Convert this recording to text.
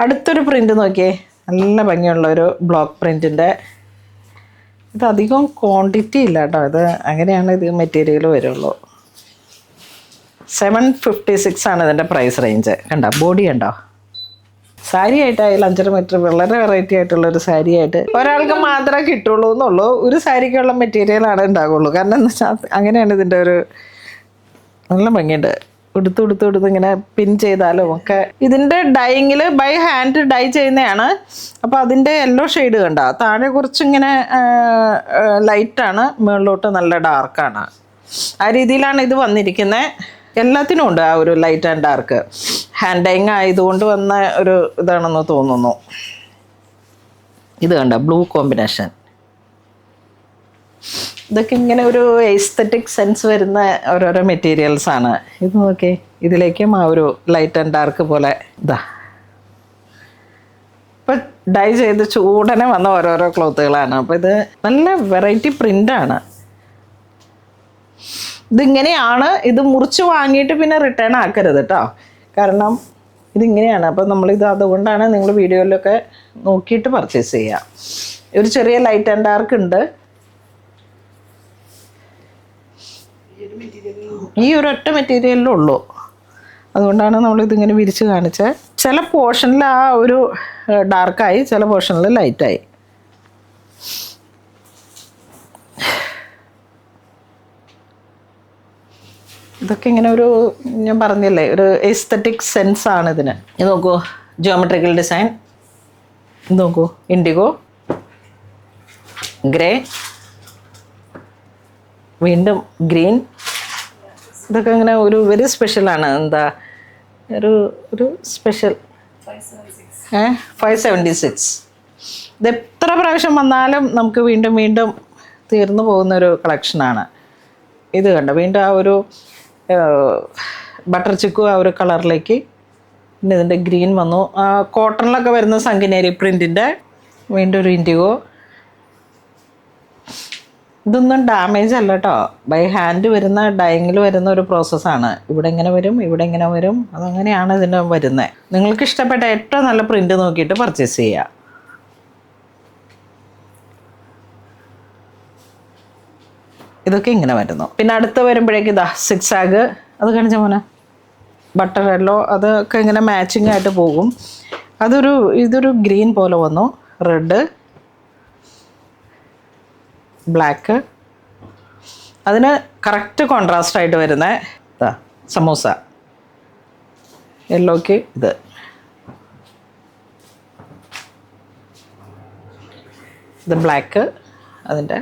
അടുത്തൊരു പ്രിൻ്റ് നോക്കിയേ, നല്ല ഭംഗിയുള്ളൊരു ബ്ലോക്ക് പ്രിൻറ്റിൻ്റെ. ഇതധികം ക്വാണ്ടിറ്റി ഇല്ല കേട്ടോ, ഇത് അങ്ങനെയാണ് ഇത് മെറ്റീരിയൽ വരുള്ളൂ. 756 ആണ് ഇതിൻ്റെ പ്രൈസ് റേഞ്ച്. കണ്ടോ ബോഡി കണ്ടോ? സാരി ആയിട്ടായാലും 5.5 മീറ്റർ വളരെ വെറൈറ്റി ആയിട്ടുള്ളൊരു സാരി ആയിട്ട് ഒരാൾക്ക് മാത്രമേ കിട്ടുള്ളൂ എന്നുള്ളൂ. ഒരു സാരിക്കുള്ള മെറ്റീരിയലാണ് ഉണ്ടാകുള്ളൂ. കാരണം എന്ന് വെച്ചാൽ അങ്ങനെയാണ് ഇതിൻ്റെ ഒരു നല്ല ഭംഗിയുണ്ട്. ഉടുത്ത് ഇങ്ങനെ പിൻ ചെയ്താലും ഒക്കെ. ഇതിൻ്റെ ഡൈയിങ്ങിൽ ബൈ ഹാൻഡ് ഡൈ ചെയ്യുന്നതാണ്. അപ്പോൾ അതിൻ്റെ യെല്ലോ ഷെയ്ഡ് കണ്ടോ, താഴെ കുറച്ചിങ്ങനെ ലൈറ്റാണ്, മുകളിലോട്ട് നല്ല ഡാർക്കാണ്. ആ രീതിയിലാണ് ഇത് വന്നിരിക്കുന്നത്. എല്ലാത്തിനും ഉണ്ട് ആ ഒരു light and dark. Hand dyeing ആയതുകൊണ്ട് വന്ന ഒരു ഇതാണെന്ന് തോന്നുന്നു. ഇത് കണ്ടോ ബ്ലൂ കോമ്പിനേഷൻ. ഇതൊക്കെ ഇങ്ങനെ ഒരു എസ്തെറ്റിക് സെൻസ് വരുന്ന ഓരോരോ മെറ്റീരിയൽസാണ്. ഇത് നോക്കിയേ, ഇതിലേക്കും ആ ഒരു ലൈറ്റ് ആൻഡ് ഡാർക്ക് പോലെ ഇതാ ഇപ്പം ഡൈ ചെയ്ത് ചൂടനെ വന്ന ഓരോരോ ക്ലോത്തുകളാണ്. അപ്പോൾ ഇത് നല്ല വെറൈറ്റി പ്രിൻ്റാണ്. ഇതിങ്ങനെയാണ്. ഇത് മുറിച്ച് വാങ്ങിയിട്ട് പിന്നെ റിട്ടേൺ ആക്കരുത് കേട്ടോ, കാരണം ഇതിങ്ങനെയാണ്. അപ്പോൾ നമ്മളിത് അതുകൊണ്ടാണ് നിങ്ങൾ വീഡിയോയിലൊക്കെ നോക്കിയിട്ട് പർച്ചേസ് ചെയ്യുക. ഒരു ചെറിയ ലൈറ്റ് ആൻഡ് ഡാർക്ക് ഉണ്ട്. ഈ ഒരൊറ്റ മെറ്റീരിയലിലുള്ളൂ, അതുകൊണ്ടാണ് നമ്മളിതിങ്ങനെ വിരിച്ച് കാണിച്ചത്. ചില പോർഷനിൽ ആ ഒരു ഡാർക്കായി, ചില പോർഷനിൽ ലൈറ്റായി. ഇതൊക്കെ ഇങ്ങനെ ഒരു, ഞാൻ പറഞ്ഞില്ലേ, ഒരു എസ്തെറ്റിക് സെൻസാണ് ഇതിന്. ഇത് നോക്കൂ, ജിയോമെട്രിക്കൽ ഡിസൈൻ. ഇത് നോക്കൂ, ഇൻഡിഗോ, ഗ്രേ, വീണ്ടും ഗ്രീൻ. ഇതൊക്കെ ഇങ്ങനെ ഒരു വെരി സ്പെഷ്യലാണ്. എന്താ ഒരു സ്പെഷ്യൽ 576. ഇത് എത്ര പ്രാവശ്യം വന്നാലും നമുക്ക് വീണ്ടും വീണ്ടും തീർന്നു പോകുന്നൊരു കളക്ഷനാണ്. ഇത് കണ്ടോ, വീണ്ടും ആ ഒരു ബട്ടർ ചിക്കു ആ ഒരു കളറിലേക്ക്. പിന്നെ ഇതിൻ്റെ ഗ്രീൻ വന്നു. കോട്ടണിലൊക്കെ വരുന്ന സംഗിനേരി പ്രിൻറ്റിൻ്റെ വീണ്ടും ഒരു ഇൻഡിഗോ. ഇതൊന്നും ഡാമേജ് അല്ല കേട്ടോ, ബൈ ഹാൻഡ് വരുന്ന ഡൈയിങ്ങിൽ വരുന്ന ഒരു പ്രോസസ്സാണ്. ഇവിടെ ഇങ്ങനെ വരും, ഇവിടെ ഇങ്ങനെ വരും, അതങ്ങനെയാണ് ഇതിന് വരുന്നത്. നിങ്ങൾക്ക് ഇഷ്ടപ്പെട്ട ഏറ്റവും നല്ല പ്രിൻ്റ് നോക്കിയിട്ട് പർച്ചേസ് ചെയ്യുക. ഇതൊക്കെ ഇങ്ങനെ വരുന്നു. പിന്നെ അടുത്ത് വരുമ്പോഴേക്ക് ഇതാ 6 ആഗ്. അത് കാണിച്ച മോനെ, ബട്ടർ യെല്ലോ. അതൊക്കെ ഇങ്ങനെ മാച്ചിങ് ആയിട്ട് പോകും. ഇതൊരു ഗ്രീൻ പോലെ വന്നു, റെഡ്, ബ്ലാക്ക്. അതിന് കറക്റ്റ് കോൺട്രാസ്റ്റ് ആയിട്ട് വരുന്ന ഇതാ സമൂസ യെല്ലോക്ക്. ഇത് ബ്ലാക്ക്, അതിൻ്റെ